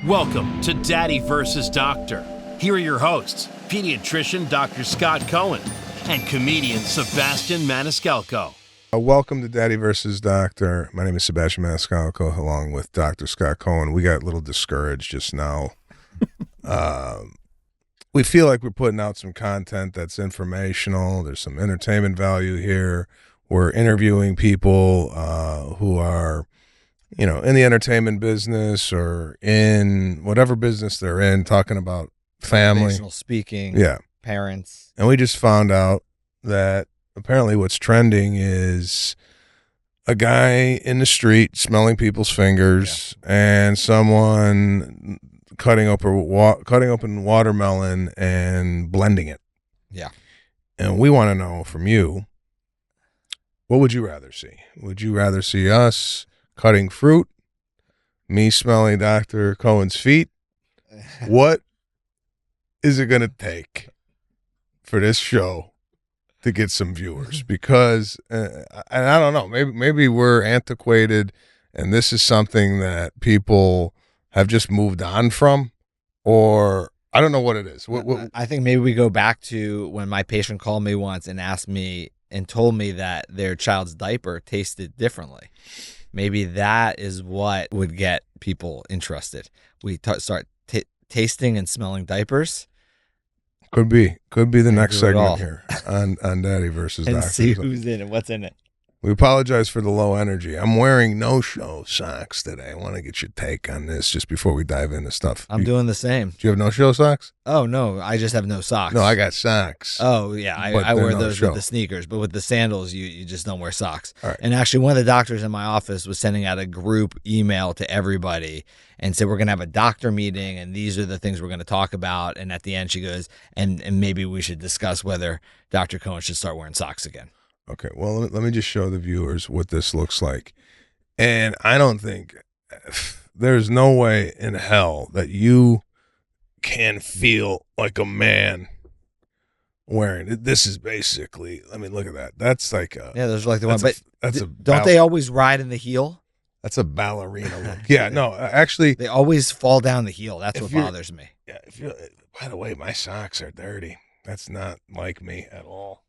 Welcome to Daddy vs. Doctor. Here are your hosts, pediatrician Dr. Scott Cohen and comedian Sebastian Maniscalco. Welcome to Daddy vs. Doctor. My name is Sebastian Maniscalco, along with Dr. Scott Cohen. We got a little discouraged just now. We feel like we're putting out some content that's informational. There's some entertainment value here. We're interviewing people who are, in the entertainment business or in whatever business they're in, talking about family. Motivational speaking, parents. And we just found out that apparently what's trending is a guy in the street smelling people's fingers and someone cutting open watermelon and blending it. Yeah. And we want to know from you, what would you rather see? Would you rather see us cutting fruit, me smelling Dr. Cohen's feet? What is it going to take for this show to get some viewers? Because, and I don't know, maybe we're antiquated and this is something that people have just moved on from, or I don't know what it is. I think maybe we go back to when my patient called me once and asked me and told me that their child's diaper tasted differently. Maybe that is what would get people interested. We start tasting and smelling diapers. Could be the next segment here on Daddy versus and Doctor. See who's in it, what's in it. We apologize for the low energy. I'm wearing no-show socks today. I want to get your take on this just before we dive into stuff. I'm doing the same. Do you have no-show socks? Oh, no, I just have no socks. No, I got socks. Oh, yeah, I wear those with the sneakers, but with the sandals, you just don't wear socks. All right. And actually, one of the doctors in my office was sending out a group email to everybody and said, we're going to have a doctor meeting, and these are the things we're going to talk about. And at the end, she goes, and maybe we should discuss whether Dr. Cohen should start wearing socks again. Okay, well, let me just show the viewers what this looks like. And I don't think there's no way in hell that you can feel like a man wearing it. This is basically, I mean, look at that. That's like a... Yeah, those are like the one. But don't they always ride in the heel? That's a ballerina look. Yeah, no, actually... They always fall down the heel. That's what bothers me. Yeah, by the way, my socks are dirty. That's not like me at all.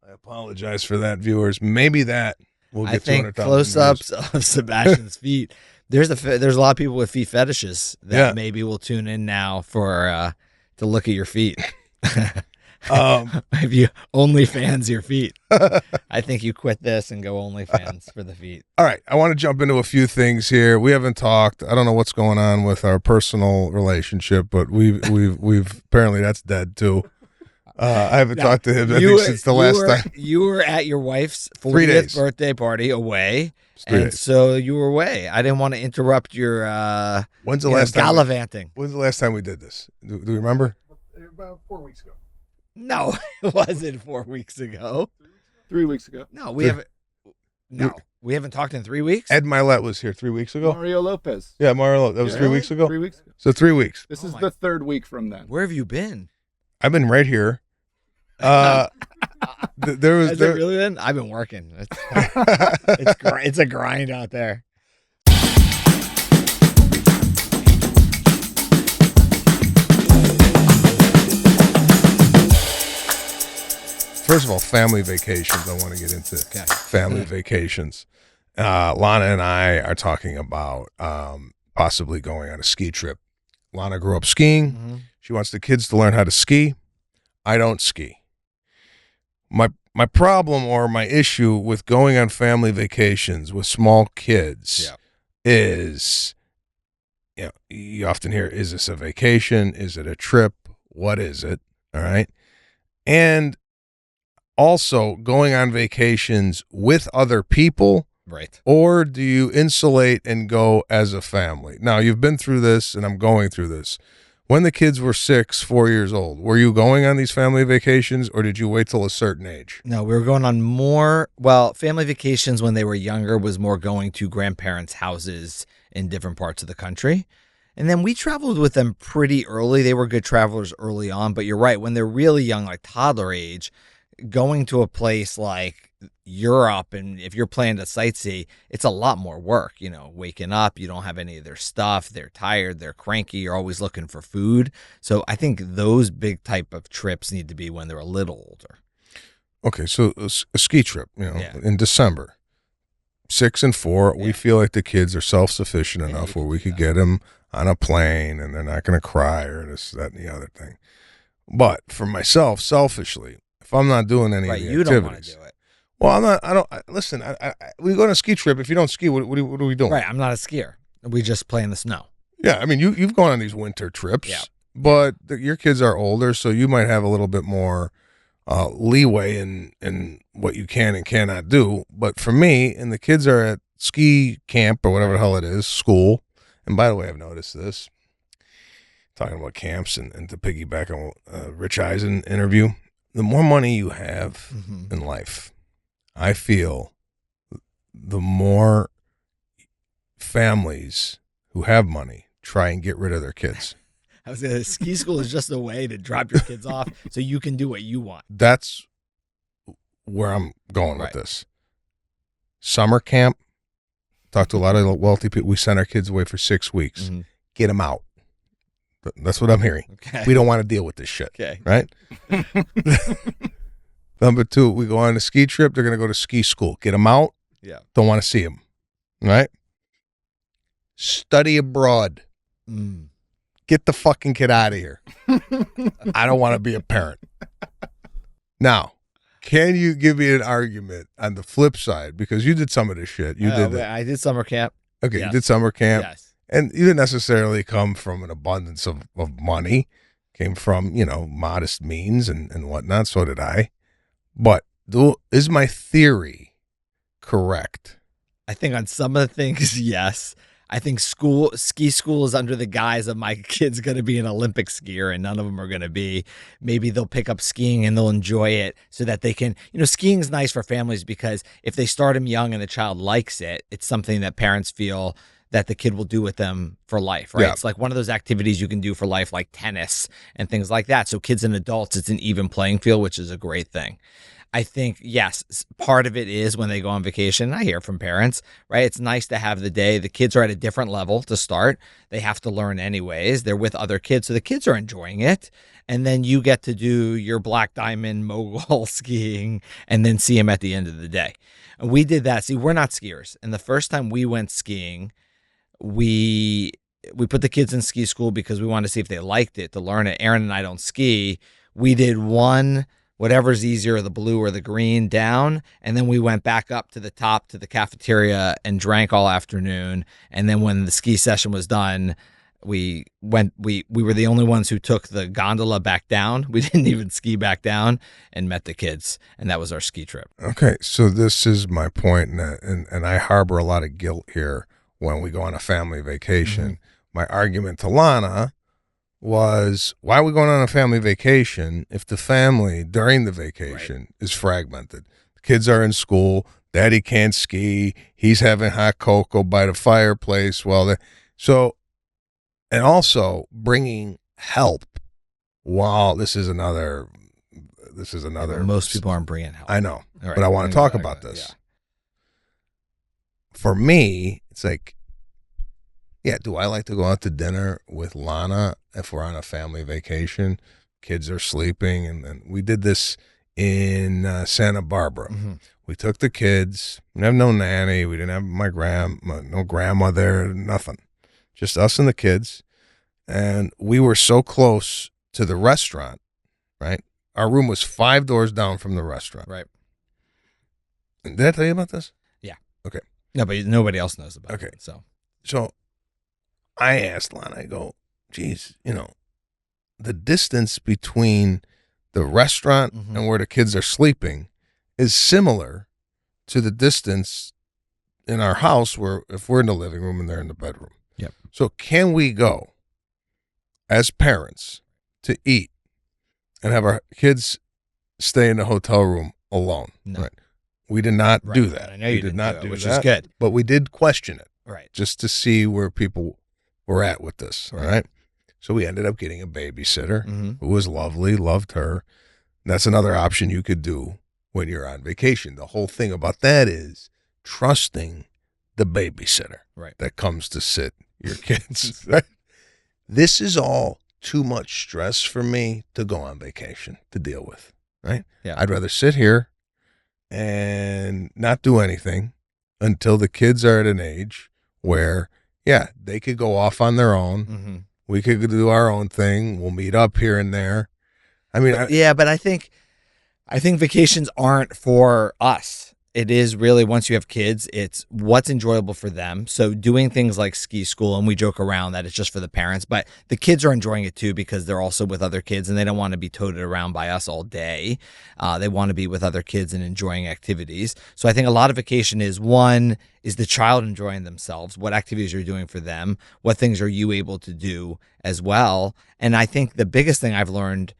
I apologize for that, viewers. Maybe that will get 200,000 I think close-ups of Sebastian's feet. There's a lot of people with feet fetishes that maybe will tune in now for to look at your feet. If you OnlyFans your feet, I think you quit this and go OnlyFans for the feet. All right, I want to jump into a few things here. We haven't talked. I don't know what's going on with our personal relationship, but we've apparently that's dead too. I haven't talked to him since the last time. You were at your wife's 40th birthday party away, so you were away. I didn't want to interrupt your When's the last gallivanting. When's the last time we did this? Do you remember? About 4 weeks ago. No, it wasn't 4 weeks ago. 3 weeks ago. No, we haven't talked in 3 weeks. Ed Milet was here 3 weeks ago. Mario Lopez. Yeah, Mario Lopez. That was 3 weeks ago? 3 weeks ago. So 3 weeks. This is the third week from then. Where have you been? I've been right here. Has it really been? I've been working. It's a grind out there. First of all, family vacations. I want to get into family vacations. Lana and I are talking about possibly going on a ski trip. Lana grew up skiing. Mm-hmm. She wants the kids to learn how to ski. I don't ski. My problem or my issue with going on family vacations with small kids is, you often hear, is this a vacation? Is it a trip? What is it? All right. And also going on vacations with other people. Right. Or do you insulate and go as a family? Now, you've been through this and I'm going through this. When the kids were 4 years old, were you going on these family vacations or did you wait till a certain age? No, we were going on family vacations when they were younger was more going to grandparents' houses in different parts of the country. And then we traveled with them pretty early. They were good travelers early on, but you're right. When they're really young, like toddler age, going to a place like Europe, and if you're planning to sightsee, it's a lot more work. Waking up, you don't have any of their stuff. They're tired. They're cranky. You're always looking for food. So I think those big type of trips need to be when they're a little older. Okay, so a ski trip, Yeah. in December, 6 and 4, we Yeah. feel like the kids are self-sufficient Yeah, enough you where can we do could that. get them on a plane and they're not going to cry or this, that, and the other thing. But for myself, selfishly, if I'm not doing any Right, of the you don't want to activities, do it. well, I'm not. I don't. Listen. We go on a ski trip. If you don't ski, what are we doing? Right, I'm not a skier. We just play in the snow. Yeah, I mean, you've gone on these winter trips, Yeah. but your kids are older, so you might have a little bit more leeway in what you can and cannot do. But for me, and the kids are at ski camp or whatever the hell it is, school. And by the way, I've noticed this. Talking about camps and to piggyback on Rich Eisen interview, the more money you have in life, I feel the more families who have money try and get rid of their kids. I was gonna ski school is just a way to drop your kids off so you can do what you want. That's where I'm going Right. with this. Summer camp, talk to a lot of wealthy people. We send our kids away for 6 weeks. Mhm. Get them out. That's what I'm hearing. Okay. We don't want to deal with this shit. Okay. Right? Number 2, we go on a ski trip. They're going to go to ski school. Get them out. Yeah. Don't want to see them. Right? Study abroad. Mm. Get the fucking kid out of here. I don't want to be a parent. Now, can you give me an argument on the flip side? Because you did some of this shit. You did that. I did summer camp. Okay, Yes. you did summer camp. Yes. And you didn't necessarily come from an abundance of money. Came from, modest means and whatnot. So did I. But is my theory correct? I think on some of the things, yes. I think ski school is under the guise of my kid's going to be an Olympic skier, and none of them are going to be. Maybe they'll pick up skiing and they'll enjoy it so that they can, skiing is nice for families because if they start them young and the child likes it, it's something that parents feel that the kid will do with them for life, right? Yeah. It's like one of those activities you can do for life, like tennis and things like that. So kids and adults, it's an even playing field, which is a great thing. I think, yes, part of it is when they go on vacation. I hear from parents, right? It's nice to have the day. The kids are at a different level to start. They have to learn anyways. They're with other kids. So the kids are enjoying it. And then you get to do your Black Diamond mogul skiing and then see them at the end of the day. And we did that. See, we're not skiers. And the first time we went skiing, we put the kids in ski school because we wanted to see if they liked it, to learn it. Aaron and I don't ski. We did one, whatever's easier, the blue or the green, down, and then we went back up to the top to the cafeteria and drank all afternoon. And then when the ski session was done, we were the only ones who took the gondola back down. We didn't even ski back down and met the kids, and that was our ski trip. Okay, so this is my point, and I harbor a lot of guilt here when we go on a family vacation. My argument to Lana was, why are we going on a family vacation if the family during the vacation is fragmented? The kids are in school, daddy can't ski, he's having hot cocoa by the fireplace and also bringing help while this is another Most people aren't bringing help. I know, All right, but I want to talk about exactly, this. yeah. For me, it's like, yeah, do I like to go out to dinner with Lana if we're on a family vacation? Kids are sleeping, and we did this in Santa Barbara. We took the kids. We didn't have no nanny. We didn't have no grandma there, nothing. Just us and the kids. And we were so close to the restaurant, right? Our room was 5 doors down from the restaurant. Right. Did I tell you about this? Yeah. Okay. No, but nobody else knows about Okay. it. So I asked Lana, I go, geez, the distance between the restaurant and where the kids are sleeping is similar to the distance in our house where if we're in the living room and they're in the bedroom. Yep. So can we go as parents to eat and have our kids stay in the hotel room alone? No. Right. We did not do Right. that. I know you we did didn't not do it, do which that, is good. but we did question it Right. just to see where people were at with this. Right. All right. So we ended up getting a babysitter Mm-hmm. who was lovely, loved her. That's another option you could do when you're on vacation. The whole thing about that is trusting the babysitter that comes to sit your kids. Right? This is all too much stress for me to go on vacation to deal with, right? Yeah. I'd rather sit here and not do anything until the kids are at an age where, yeah, they could go off on their own. Mm-hmm. We could do our own thing. We'll meet up here and there. I mean, But I think vacations aren't for us. It is really, once you have kids, it's what's enjoyable for them. So doing things like ski school, and we joke around that it's just for the parents, but the kids are enjoying it too because they're also with other kids and they don't want to be toted around by us all day. They want to be with other kids and enjoying activities. So I think a lot of vacation is, one, is the child enjoying themselves? What activities are you doing for them? What things are you able to do as well? And I think the biggest thing I've learned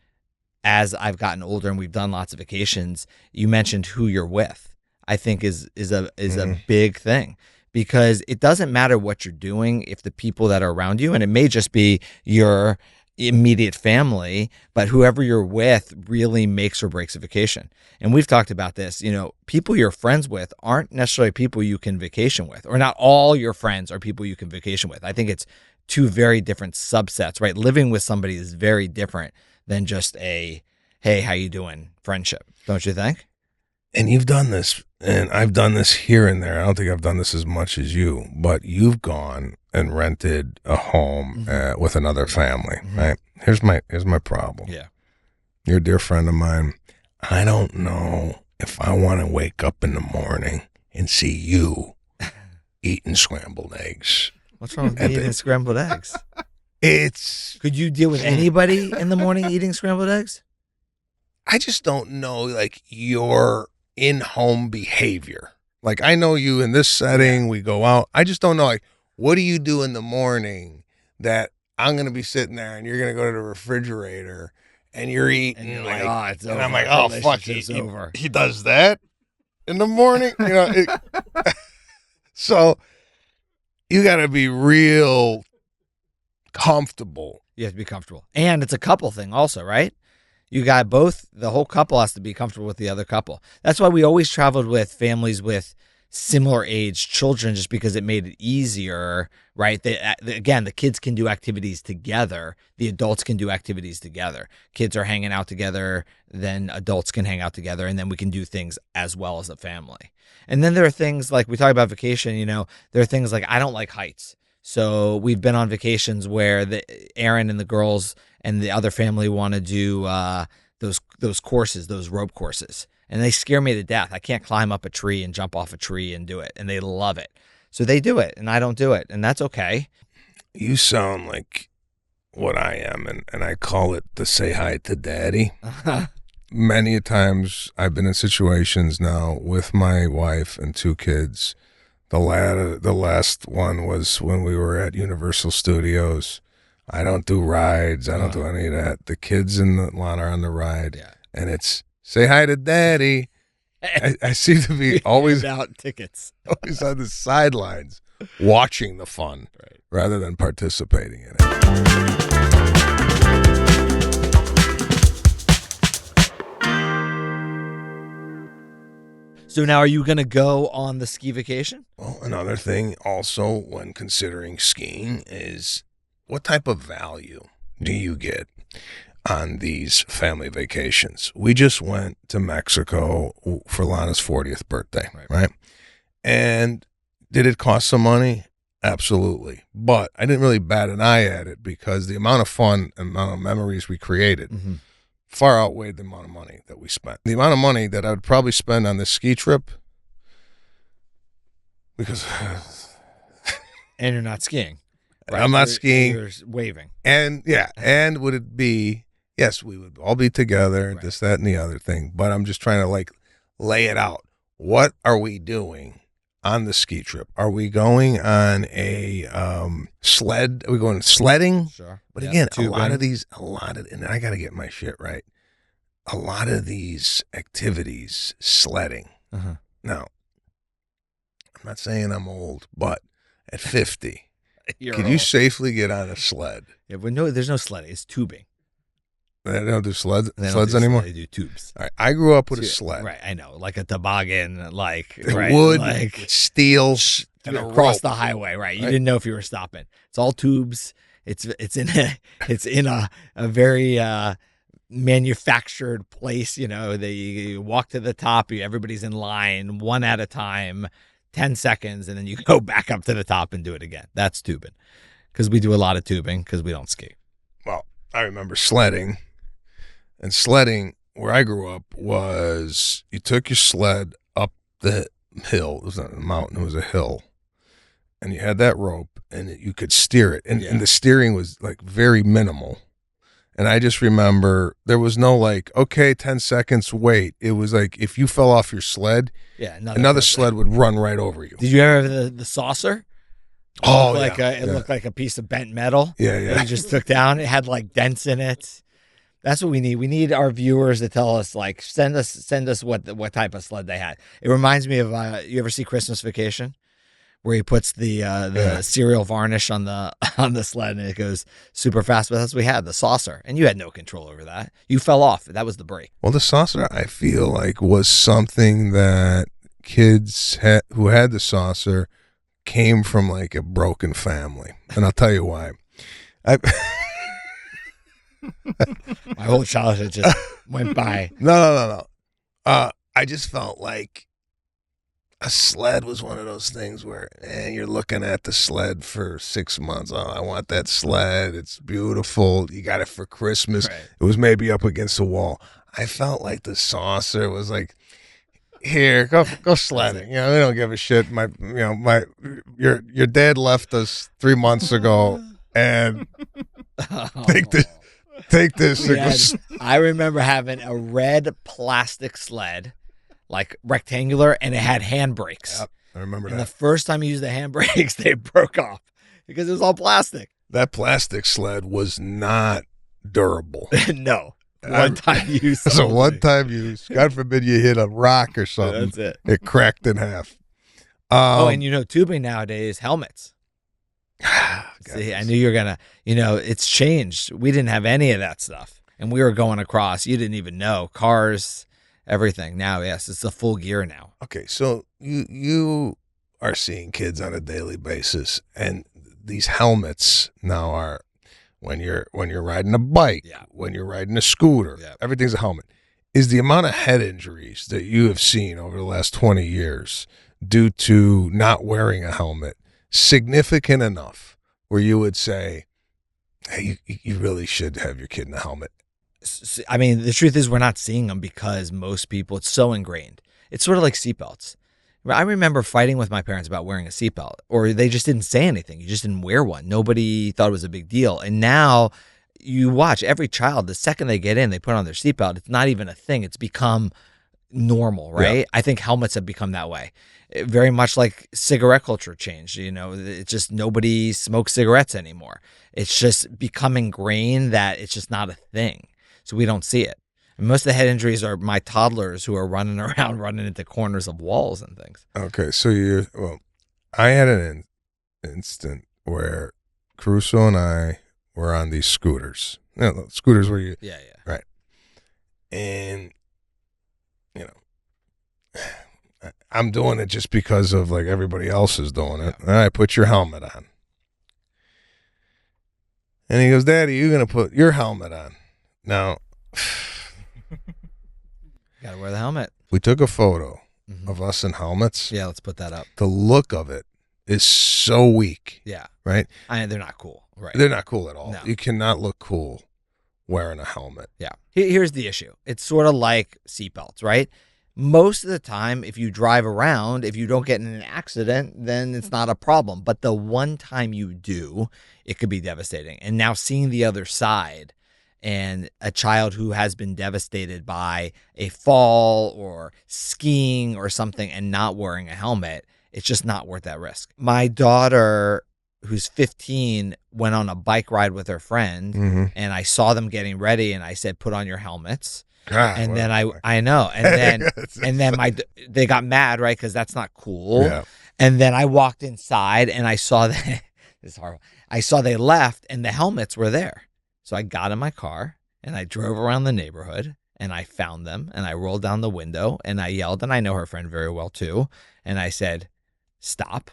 as I've gotten older and we've done lots of vacations, you mentioned who you're with. I think is a big thing, because it doesn't matter what you're doing if the people that are around you, and it may just be your immediate family, but whoever you're with really makes or breaks a vacation. And we've talked about this, people you're friends with aren't necessarily people you can vacation with, or not all your friends are people you can vacation with. I think it's two very different subsets, right? Living with somebody is very different than just a, hey, how you doing friendship, don't you think? And you've done this, and I've done this here and there. I don't think I've done this as much as you, but you've gone and rented a home with another family, right? Here's my problem. Yeah. You're a dear friend of mine. I don't know if I want to wake up in the morning and see you eating scrambled eggs. What's wrong with me eating scrambled eggs? Could you deal with anybody in the morning eating scrambled eggs? I just don't know, like, your in-home behavior. Like, I know you in this setting, we go out. I just don't know, like, what do you do in the morning that I'm going to be sitting there and you're going to go to the refrigerator and you're eating, and like, oh, it's and over. I'm like, oh, fuck, he does that in the morning? So you got to be real comfortable. You have to be comfortable. And it's a couple thing also, right? You got both. The whole couple has to be comfortable with the other couple. That's why we always traveled with families with similar age children, just because it made it easier, right? Again, the kids can do activities together. The adults can do activities together. Kids are hanging out together, then adults can hang out together, and then we can do things as well as a family. And then there are things like, we talk about vacation, there are things like, I don't like heights. So we've been on vacations where Aaron and the girls and the other family want to do those courses, those rope courses. And they scare me to death. I can't climb up a tree and jump off a tree and do it. And they love it. So they do it, and I don't do it. And that's okay. You sound like what I am, and I call it the say hi to daddy. Many times I've been in situations now with my wife and two kids. The last one was when we were at Universal Studios. I don't do rides. I don't do any of that. The kids and the Lana are on the ride, and it's say hi to daddy. I seem to be always out tickets, always on the sidelines, watching the fun rather than participating in it. So now, are you going to go on the ski vacation? Well, another thing also when considering skiing is, what type of value do you get on these family vacations? We just went to Mexico for Lana's 40th birthday, right? And did it cost some money? Absolutely. But I didn't really bat an eye at it because the amount of fun and amount of memories we created far outweighed the amount of money that we spent. The amount of money that I would probably spend on this ski trip, because and you're not skiing. Right? I'm not skiing. You're waving. And and would it be, yes, we would all be together, this, that, and the other thing. But I'm just trying to lay it out. What are we doing on the ski trip? Are we going on a sled? Are we going sledding? Sure. But again, a lot of, and I got to get my shit right. A lot of these activities, sledding. Now, I'm not saying I'm old, but at 50, could you safely get on a sled? Yeah, but there's no sledding. It's tubing. They don't do sleds They don't do anymore? They do tubes. All right. I grew up with a sled. Right, I know, like a toboggan, like Wood, like steel, and a across rope. the highway. Right, you Right. didn't know if you were stopping. It's all tubes. It's in a very manufactured place. You know, you walk to the top. Everybody's in line, one at a time, 10 seconds, and then you go back up to the top and do it again. That's tubing, because we do a lot of tubing because we don't ski. Well, I remember sledding. And sledding, where I grew up, was you took your sled up the hill. It was not a mountain, it was a hill. And you had that rope, and you could steer it. And the steering was, like, very minimal. And I just remember there was no, like, okay, 10 seconds, wait. It was like if you fell off your sled, another sled would run right over you. Did you ever have the saucer? It looked like a piece of bent metal. Yeah. That you just took down. It had like dents in it. That's what we need. We need our viewers to tell us, like, send us what type of sled they had. It reminds me of you ever see Christmas Vacation, where he puts the cereal varnish on the sled and it goes super fast. But that's what we had, the saucer, and you had no control over that. You fell off. That was the break. Well, the saucer, I feel like, was something that kids who had the saucer came from, like, a broken family, and I'll tell you why. My whole childhood just went by. No. I just felt like a sled was one of those things where you're looking at the sled for 6 months. Oh, I want that sled. It's beautiful. You got it for Christmas. Right. It was maybe up against the wall. I felt like the saucer was like, here, go sledding. You know, they don't give a shit. Your dad left us 3 months ago, and take this. I remember having a red plastic sled, like rectangular, and it had handbrakes. Yep, I remember and that. the first time you used the handbrakes, they broke off because it was all plastic. That plastic sled was not durable. No. One-time use. It's a one-time use. God forbid you hit a rock or something. That's it. It cracked in half. And tubing nowadays, helmets. See, I knew you were gonna. It's changed. We didn't have any of that stuff, and we were going across. You didn't even know cars, everything. Now, yes, it's the full gear now. Okay, so you are seeing kids on a daily basis, and these helmets now are when you're riding a bike, when you're riding a scooter, everything's a helmet. Is the amount of head injuries that you have seen over the last 20 years due to not wearing a helmet significant enough where you would say, hey, you really should have your kid in a helmet? I mean, the truth is we're not seeing them because most people, it's so ingrained. It's sort of like seatbelts. I remember fighting with my parents about wearing a seatbelt, or they just didn't say anything. You just didn't wear one. Nobody thought it was a big deal. And now you watch every child, the second they get in, they put on their seatbelt. It's not even a thing. It's become normal, right? Yeah. I think helmets have become that way. Very much like cigarette culture changed. It's just nobody smokes cigarettes anymore. It's just become ingrained that it's just not a thing. So we don't see it. And most of the head injuries are my toddlers who are running around, running into corners of walls and things. Okay, so I had an instant where Caruso and I were on these scooters. Scooters where you... Yeah. Right. And, I'm doing it just because of, like, everybody else is doing it. All right, put your helmet on. And he goes, Daddy, you're going to put your helmet on. Now... Gotta wear the helmet. We took a photo of us in helmets. Yeah, let's put that up. The look of it is so weak. Yeah. Right? They're not cool. Right. They're not cool at all. No. You cannot look cool wearing a helmet. Yeah. Here's the issue. It's sort of like seatbelts, right? Most of the time, if you drive around, if you don't get in an accident, then it's not a problem. But the one time you do, it could be devastating. And now seeing the other side, and a child who has been devastated by a fall or skiing or something and not wearing a helmet, it's just not worth that risk. My daughter, who's 15, went on a bike ride with her friend, and I saw them getting ready, and I said, put on your helmets. God, and then I know. And then they got mad, right? Because that's not cool. Yeah. And then I walked inside and I saw that, this is horrible. I saw they left and the helmets were there. So I got in my car And I drove around the neighborhood and I found them and I rolled down the window and I yelled, and I know her friend very well too. And I said, stop.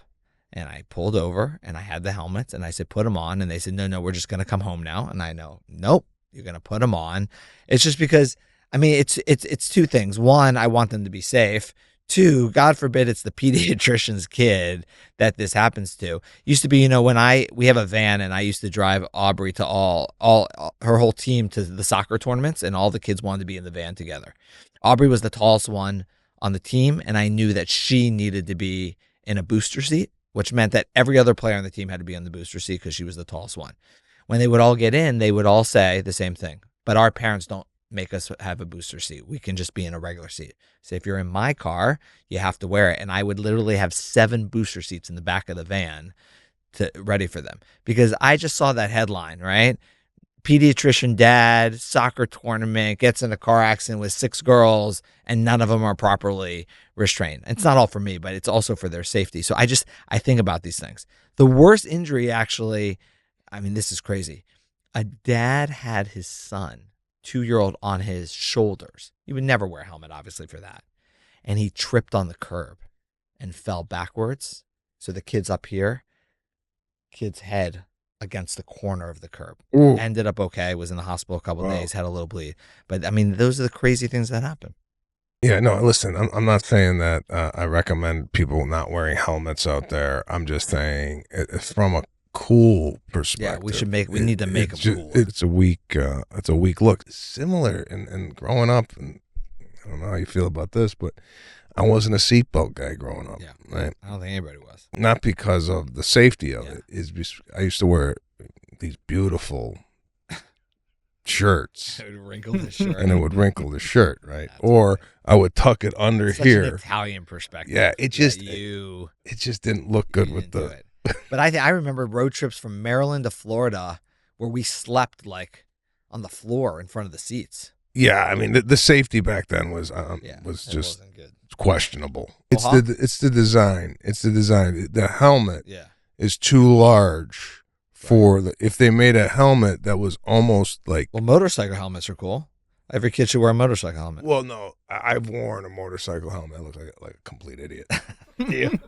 And I pulled over and I had the helmets and I said, put them on. And they said, no, we're just going to come home now. And I know, nope, you're going to put them on. It's just because, I mean, it's two things. One, I want them to be safe. Two, God forbid it's the pediatrician's kid that this happens to. Used to be, you know, when we have a van and I used to drive Aubrey to all her whole team to the soccer tournaments, and all the kids wanted to be in the van together. Aubrey was the tallest one on the team, and I knew that she needed to be in a booster seat, which meant that every other player on the team had to be in the booster seat because she was the tallest one. When they would all get in, they would all say the same thing. But our parents don't make us have a booster seat. We can just be in a regular seat. So if you're in my car, you have to wear it. And I would literally have 7 booster seats in the back of the van ready for them. Because I just saw that headline, right? Pediatrician dad, soccer tournament, gets in a car accident with 6 girls, and none of them are properly restrained. It's not all for me, but it's also for their safety. So I think about these things. The worst injury, actually, I mean, this is crazy. A dad had his son, 2-year-old, on his shoulders. He would never wear a helmet, obviously, for that. And he tripped on the curb and fell backwards. So the kid's up here, kid's head against the corner of the curb. Ooh. Ended up okay, was in the hospital a couple of days, had a little bleed. But I mean, those are the crazy things that happen. Yeah, no, listen, I'm not saying that I recommend people not wearing helmets out there. I'm just saying it's from a cool perspective. Yeah, we need to make a rule. It's a weak look. Similar in growing up, and I don't know how you feel about this, but I wasn't a seatbelt guy growing up. Yeah, right? I don't think anybody was. Not because of the safety of it. I used to wear these beautiful shirts. It would wrinkle the shirt. And it would wrinkle the shirt, right? Or I would tuck it under Such here. an Italian perspective. Yeah, it just didn't look good with do the. It. But I remember road trips from Maryland to Florida where we slept like on the floor in front of the seats. Yeah, I mean the safety back then was just questionable. It's the design. It's the design. The helmet is too large for if they made a helmet that was almost like. Well, motorcycle helmets are cool. Every kid should wear a motorcycle helmet. Well, no, I've worn a motorcycle helmet. I look like a complete idiot.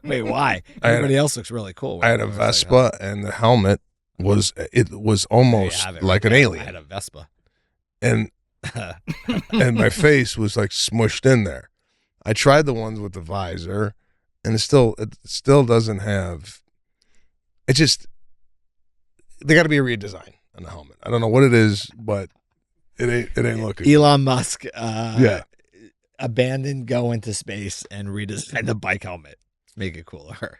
Wait, why? Everybody else looks really cool. I had a Vespa, and the helmet was almost like an alien. I had a Vespa, and my face was like smushed in there. I tried the ones with the visor, and it still doesn't have. It just they got to be a redesign on the helmet. I don't know what it is, but it ain't looking. Elon Musk, abandon, go into space, and redesign the bike helmet. Make it cooler.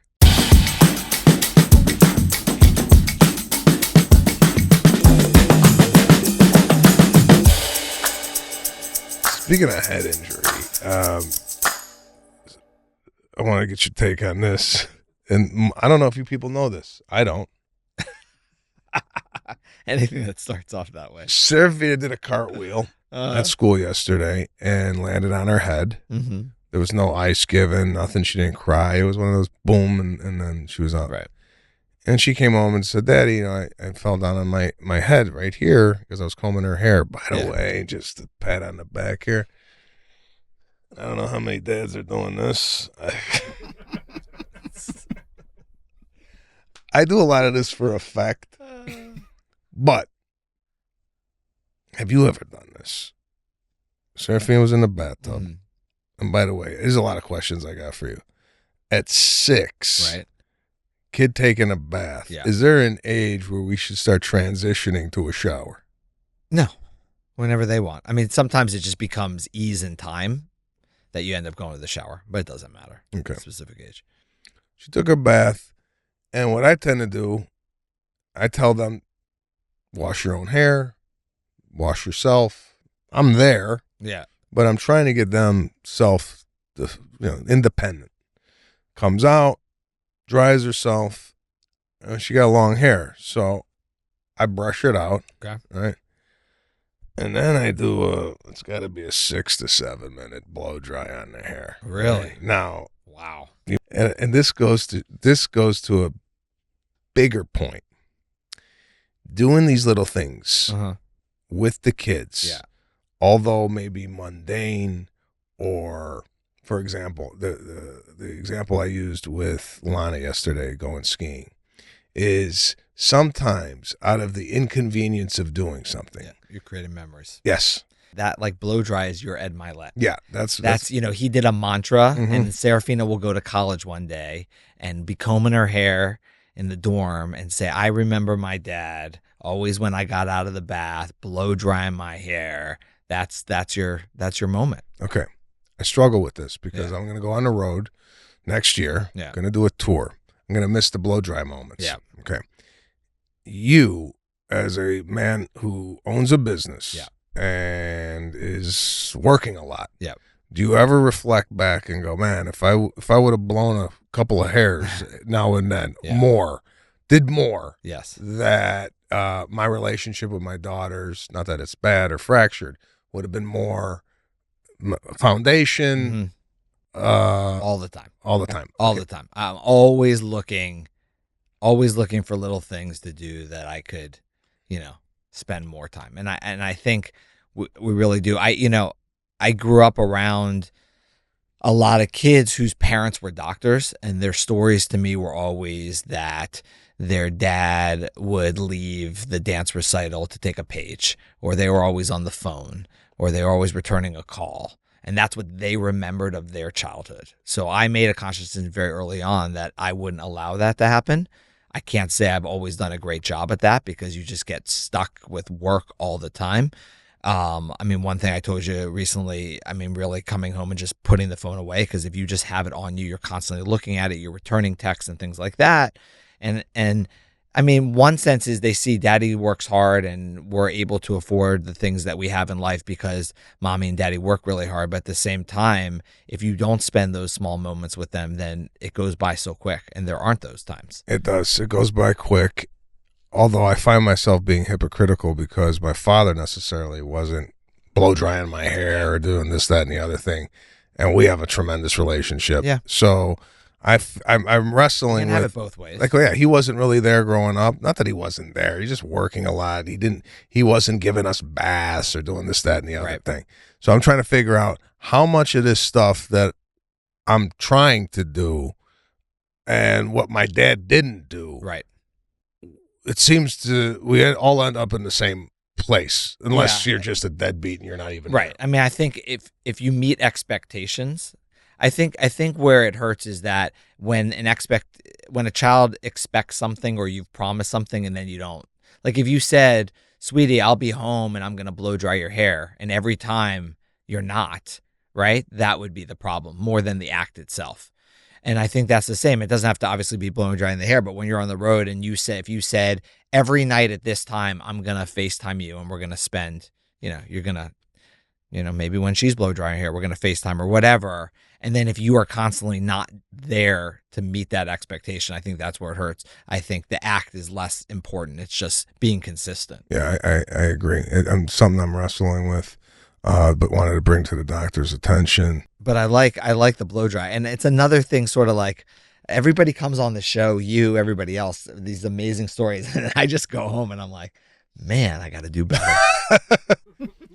Speaking of head injury, I want to get your take on this. And I don't know if you people know this. I don't. Anything that starts off that way. Serafina did a cartwheel at school yesterday and landed on her head. Mm-hmm. There was no ice given, nothing. She didn't cry. It was one of those boom, and then she was out. Right. And she came home and said, Daddy, I fell down on my head right here because I was combing her hair. By the way, just a pat on the back here. I don't know how many dads are doing this. I do a lot of this for effect. But have you ever done this? Serafina was in the bathtub. Mm-hmm. And by the way, there's a lot of questions I got for you. At 6, right? Kid taking a bath. Yeah. Is there an age where we should start transitioning to a shower? No. Whenever they want. I mean, sometimes it just becomes ease and time that you end up going to the shower, but it doesn't matter. Okay. At a specific age. She took her bath, and what I tend to do, I tell them, wash your own hair, wash yourself. I'm there. Yeah. But I'm trying to get them independent. Comes out, dries herself, and she got long hair. So I brush it out. Okay. Right. And then I do it's got to be a 6 to 7 minute blow dry on the hair. Really? Right? Now. Wow. And this goes to a bigger point. Doing these little things with the kids, Yeah. although maybe mundane, or, for example, the example I used with Lana yesterday going skiing is sometimes out of the inconvenience of doing something. Yeah, you're creating memories. Yes. That like blow dry is your Ed Milet. Yeah, That's he did a mantra, Mhm. and Serafina will go to college one day and be combing her hair in the dorm and say, I remember my dad always when I got out of the bath, blow drying my hair. That's your moment. Okay. I struggle with this because Yeah. I'm going to go on the road next year. Yeah. Going to do a tour. I'm going to miss the blow dry moments. Yeah. Okay. You, as a man who owns a business Yeah. and is working a lot, Yeah. do you ever reflect back and go, man, if I would have blown a couple of hairs now and then, Yeah. did more, Yes. that my relationship with my daughters, not that it's bad or fractured, would have been more foundation, All the time. all the time. All Okay. the time. I'm always looking for little things to do that I could, spend more time. And I think we really do. I grew up around a lot of kids whose parents were doctors, and their stories to me were always that their dad would leave the dance recital to take a page, or they were always on the phone, or they were always returning a call. And that's what they remembered of their childhood. So I made a conscious decision very early on that I wouldn't allow that to happen. I can't say I've always done a great job at that because you just get stuck with work all the time. One thing I told you recently, really coming home and just putting the phone away, because if you just have it on you, you're constantly looking at it, you're returning texts and things like that. And one sense is they see daddy works hard and we're able to afford the things that we have in life because mommy and daddy work really hard. But at the same time, if you don't spend those small moments with them, then it goes by so quick, and there aren't those times. It does. It goes by quick. Although I find myself being hypocritical because my father necessarily wasn't blow drying my hair or doing this, that, and the other thing. And we have a tremendous relationship. Yeah. So I'm wrestling You can have with it both ways. Like, he wasn't really there growing up. Not that he wasn't there. He's just working a lot. He wasn't giving us baths or doing this, that, and the other thing. So I'm trying to figure out how much of this stuff that I'm trying to do and what my dad didn't do. Right. It seems we all end up in the same place unless Yeah. you're just a deadbeat and you're not even Right. there. I think if you meet expectations, I think where it hurts is that when a child expects something or you've promised something and then you don't. Like if you said, "Sweetie, I'll be home and I'm going to blow dry your hair," and every time you're not, right? That would be the problem more than the act itself. And I think that's the same. It doesn't have to obviously be blowing drying the hair, but when you're on the road and if you said every night at this time, I'm going to FaceTime you and we're going to spend, you're going to, maybe when she's blow drying her hair, we're going to FaceTime or whatever. And then if you are constantly not there to meet that expectation, I think that's where it hurts. I think the act is less important. It's just being consistent. Yeah, I agree. Something I'm wrestling with, but wanted to bring to the doctor's attention. But I like the blow dry. And it's another thing, sort of like everybody comes on the show, everybody else, these amazing stories. And I just go home and I'm like, man, I got to do better.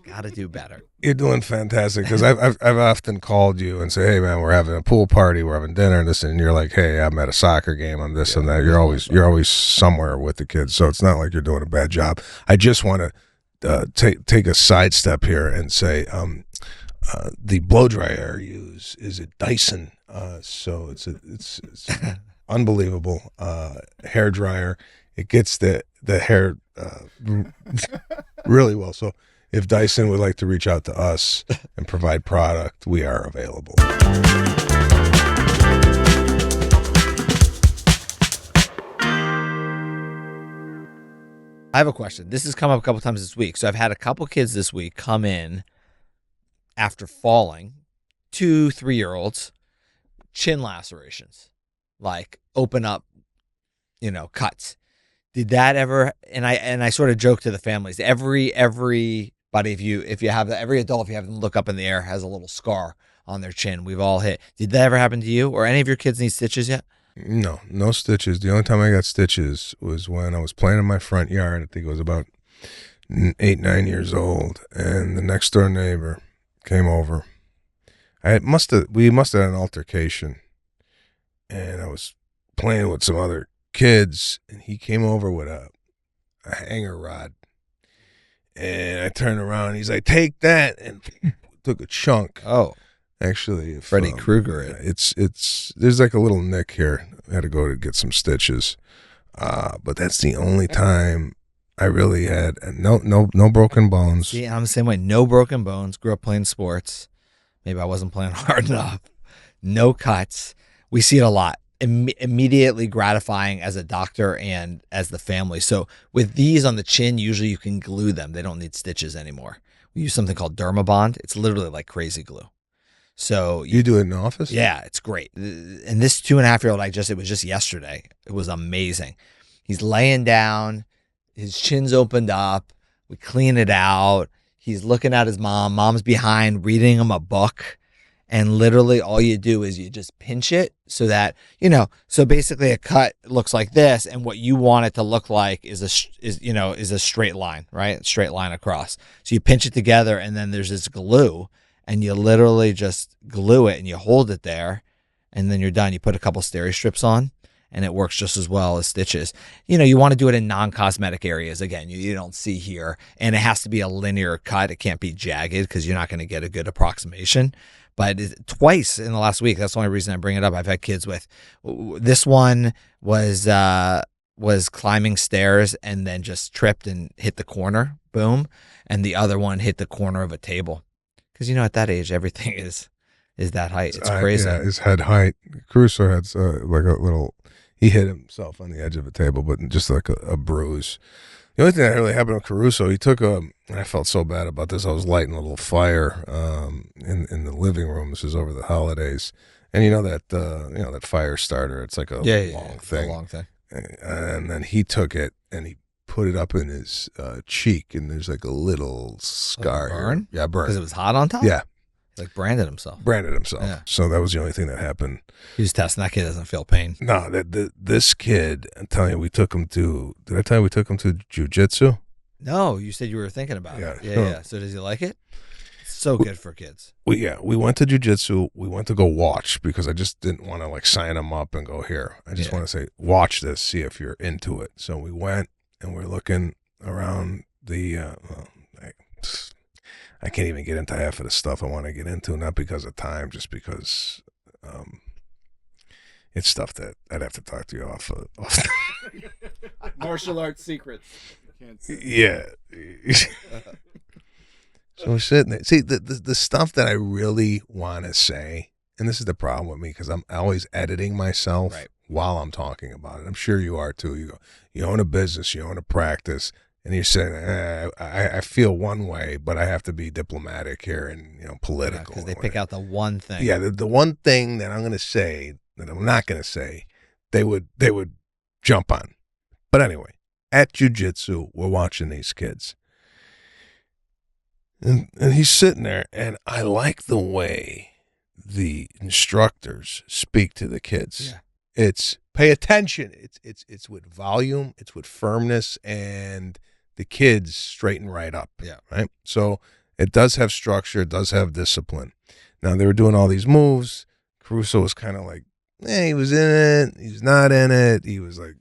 Got to do better. You're doing fantastic because I've often called you and say, hey man, we're having a pool party, we're having dinner and this, and you're like, hey, I'm at a soccer game, I'm this and that. You're always somewhere with the kids, so it's not like you're doing a bad job. I just want to take a sidestep here and say, the blow dryer I use is a Dyson, so it's unbelievable hair dryer. It gets the hair really well. So if Dyson would like to reach out to us and provide product, we are available. I have a question. This has come up a couple times this week. So I've had a couple kids this week come in after falling, 2-3-year-olds, chin lacerations, like open up, cuts. Did that ever? And I sort of joke to the families. Everybody, if you have that, every adult, if you have them look up in the air, has a little scar on their chin. We've all hit. Did that ever happen to you, or any of your kids need stitches yet? No stitches. The only time I got stitches was when I was playing in my front yard. I think it was about 8, 9 years old, and the next door neighbor came over. We must have had an altercation, and I was playing with some other kids, and he came over with a hanger rod, and I turned around, and he's like, "Take that," and took a chunk. Oh, actually, Freddy Krueger. It's there's like a little nick here. I had to go to get some stitches, but that's the only time I really had no broken bones. See, I'm the same way. No broken bones. Grew up playing sports. Maybe I wasn't playing hard enough. No cuts. We see it a lot. Immediately gratifying as a doctor and as the family. So with these on the chin, usually you can glue them. They don't need stitches anymore. We use something called Dermabond. It's literally like crazy glue. So you do it in the office? Yeah, it's great. And this 2.5-year-old, it was just yesterday. It was amazing. He's laying down. His chin's opened up. We clean it out. He's looking at his mom. Mom's behind reading him a book. And literally all you do is you just pinch it so that, so basically a cut looks like this. And what you want it to look like is a straight line, right? Straight line across. So you pinch it together and then there's this glue and you literally just glue it and you hold it there and then you're done. You put a couple steri strips on. And it works just as well as stitches. You want to do it in non-cosmetic areas. Again, you don't see here. And it has to be a linear cut. It can't be jagged because you're not going to get a good approximation. But twice in the last week, that's the only reason I bring it up. I've had kids with. This one was climbing stairs and then just tripped and hit the corner. Boom. And the other one hit the corner of a table. Because, at that age, everything is that height. It's crazy. Yeah, his head height. Caruso had like a little... He hit himself on the edge of a table, but just like a bruise. The only thing that really happened with Caruso, he took and I felt so bad about this. I was lighting a little fire in the living room. This is over the holidays, and that fire starter. It's like a long thing. A long thing. And then he took it and he put it up in his cheek, and there's like a little scar. Burn? Yeah, burn. Because it was hot on top. Yeah. Like branded himself. Yeah. So that was the only thing that happened. He was testing. That kid doesn't feel pain. No, this kid, I'm telling you, we took him to, did I tell you we took him to jiu-jitsu? No, you said you were thinking about it. Yeah. Yeah. So does he like it? It's so good for kids. We went to jiu-jitsu. We went to go watch because I just didn't want to like sign him up and go here. I just want to say, watch this, see if you're into it. So we went and we're looking around the, I can't even get into half of the stuff I want to get into, not because of time, just because it's stuff that I'd have to talk to you off. Martial arts secrets. Yeah. So we're sitting there. See, the stuff that I really want to say, and this is the problem with me because I'm always editing myself while I'm talking about it. I'm sure you are too. You go, you own a business, you own a practice. And you're saying, I feel one way, but I have to be diplomatic here and political. Because they pick out the one thing. Yeah, the one thing that I'm going to say that I'm not going to say, they would jump on. But anyway, at jiu-jitsu, we're watching these kids, and he's sitting there, and I like the way the instructors speak to the kids. Yeah. It's pay attention. It's with volume. It's with firmness, and the kids straighten right up. Yeah. Right. So it does have structure. It does have discipline. Now they were doing all these moves. Caruso was kind of like, he was in it. He was not in it. He was like,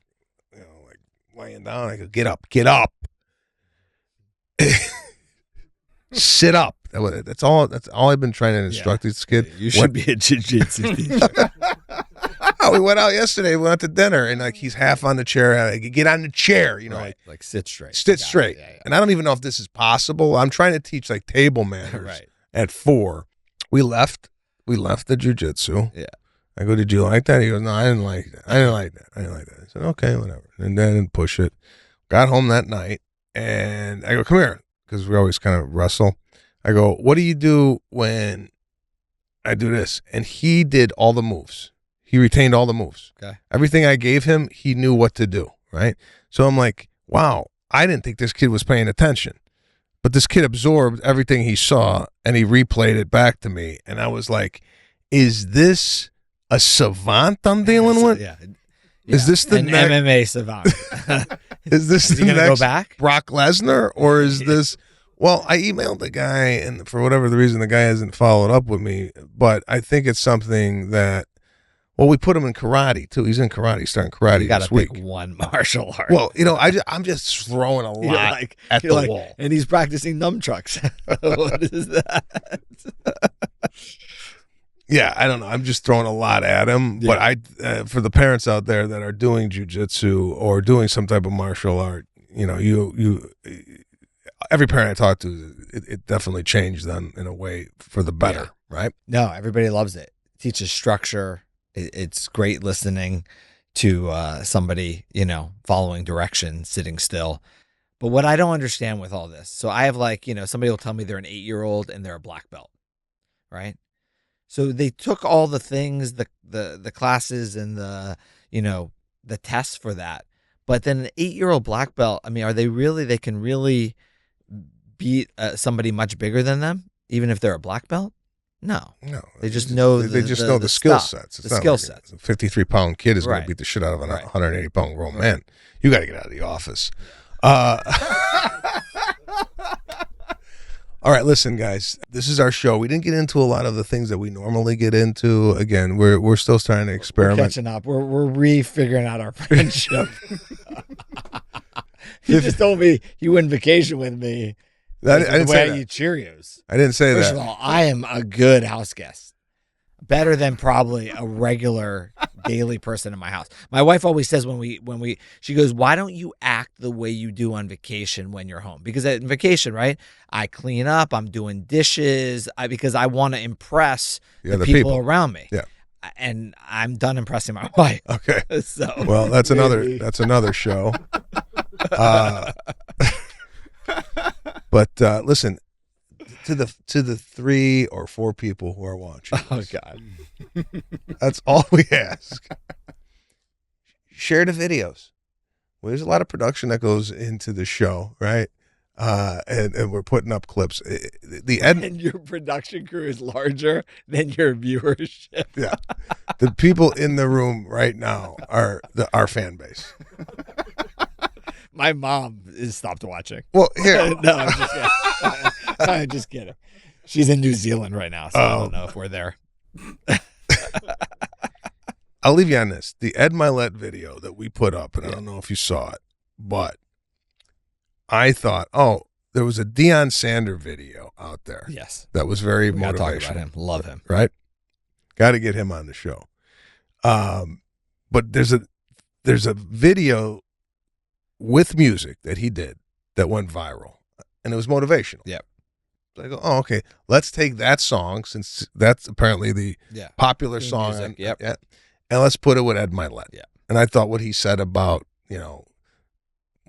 like laying down. I go, get up. Sit up. That's all I've been trying to instruct this kid. You should be a jiu-jitsu teacher. We went out yesterday. We went to dinner, and like he's half on the chair. Get on the chair, like sit straight. Sit straight. Yeah. And I don't even know if this is possible. I'm trying to teach like table manners. At 4, we left the jiu-jitsu. Yeah. I go, did you like that? He goes, no, I didn't like that. I didn't like that. I said, okay, whatever. And then push it. Got home that night, and I go, come here, because we always kind of wrestle. I go, what do you do when I do this? And he did all the moves. He retained all the moves. Okay. Everything I gave him, he knew what to do, right? So I'm like, wow, I didn't think this kid was paying attention. But this kid absorbed everything he saw, and he replayed it back to me. And I was like, is this a savant I'm dealing with? Yeah. Is this the an next? MMA savant? Is this Is the he gonna go next back? Brock Lesnar, or is this? Well, I emailed the guy, and for whatever the reason, the guy hasn't followed up with me. But I think it's something that. Well, we put him in karate too. He's in karate, starting karate You got this to pick week. one martial art. Well, I'm just throwing a You're lot like- at you're the like, wall. and he's practicing nunchucks. What is that? Yeah, I don't know. I'm just throwing a lot at him. But for the parents out there that are doing jujitsu or doing some type of martial art, every parent I talk to, it definitely changed them in a way for the better, right? No, everybody loves it. Teaches structure. It's great listening to somebody, following direction, sitting still. But what I don't understand with all this, so I have somebody will tell me they're an 8-year-old and they're a black belt, right? So they took all the things, the classes and the tests for that. But then an 8-year-old black belt, I mean, they can really beat somebody much bigger than them, even if they're a black belt? No, they just know they just know the skill stuff, sets. It's the not skill like sets. A 53-pound kid is going Right. to beat the shit out of a Right. 180-pound grown man. You got to get out of the office. All right, listen, guys. This is our show. We didn't get into a lot of the things that we normally get into. Again, we're still trying to We're experiment. catching up. We're re-figuring out our friendship. You just told me you went on vacation with me. I didn't the way say I that. eat Cheerios. I didn't say First that. of all, I am a good house guest. Better than probably a regular daily person in my house. My wife always says she goes, "Why don't you act the way you do on vacation when you're home?" Because at vacation, right, I clean up, I'm doing dishes, because I want to impress The other people people. around me. Yeah. And I'm done impressing my wife. Okay. So Well, that's another show. But listen, to the 3 or 4 people who are watching. oh God. That's all we ask. Share the videos. Well, there's a lot of production that goes into the show, right? And we're putting up clips. And your production crew is larger than your viewership. Yeah, the people in the room right now are our fan base. My mom has stopped watching. Well, here, No, I'm just kidding. I'm just kidding. She's in New Zealand right now, so I don't know if we're there. I'll leave you on this. The Ed Milet video that we put up, and I don't know if you saw it, but I thought, there was a Deion Sander video out there. Yes. That was very We gotta talk about motivational. him. Love him. Right? Got to get him on the show. But there's a video with music that he did that went viral, and it was motivational. Yep. So I go, okay, let's take that song, since that's apparently the popular Theme song. music, yep. Yeah, and let's put it with Ed Milet. Yeah. And I thought what he said about,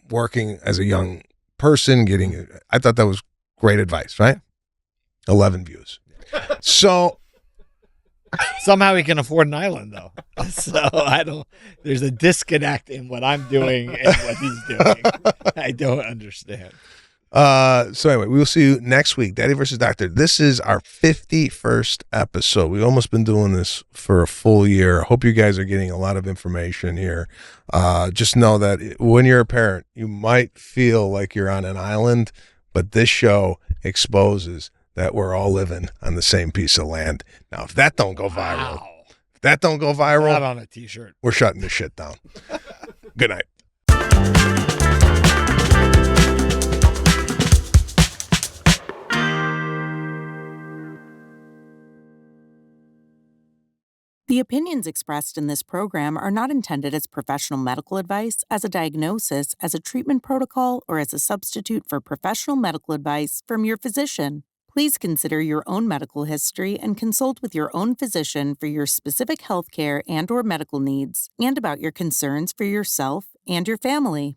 working as a young person, I thought that was great advice, right? 11 views. So Somehow he can afford an island, though. So there's a disconnect in what I'm doing and what he's doing. I don't understand. So anyway, we will see you next week. Daddy versus Doctor. This is our 51st episode. We've almost been doing this for a full year. Hope you guys are getting a lot of information here. Just know that when you're a parent, you might feel like you're on an island, but this show exposes that we're all living on the same piece of land. Now, if that don't go viral, Not on a T-shirt. we're shutting this shit down. Good night. The opinions expressed in this program are not intended as professional medical advice, as a diagnosis, as a treatment protocol, or as a substitute for professional medical advice from your physician. Please consider your own medical history and consult with your own physician for your specific healthcare and/or medical needs and about your concerns for yourself and your family.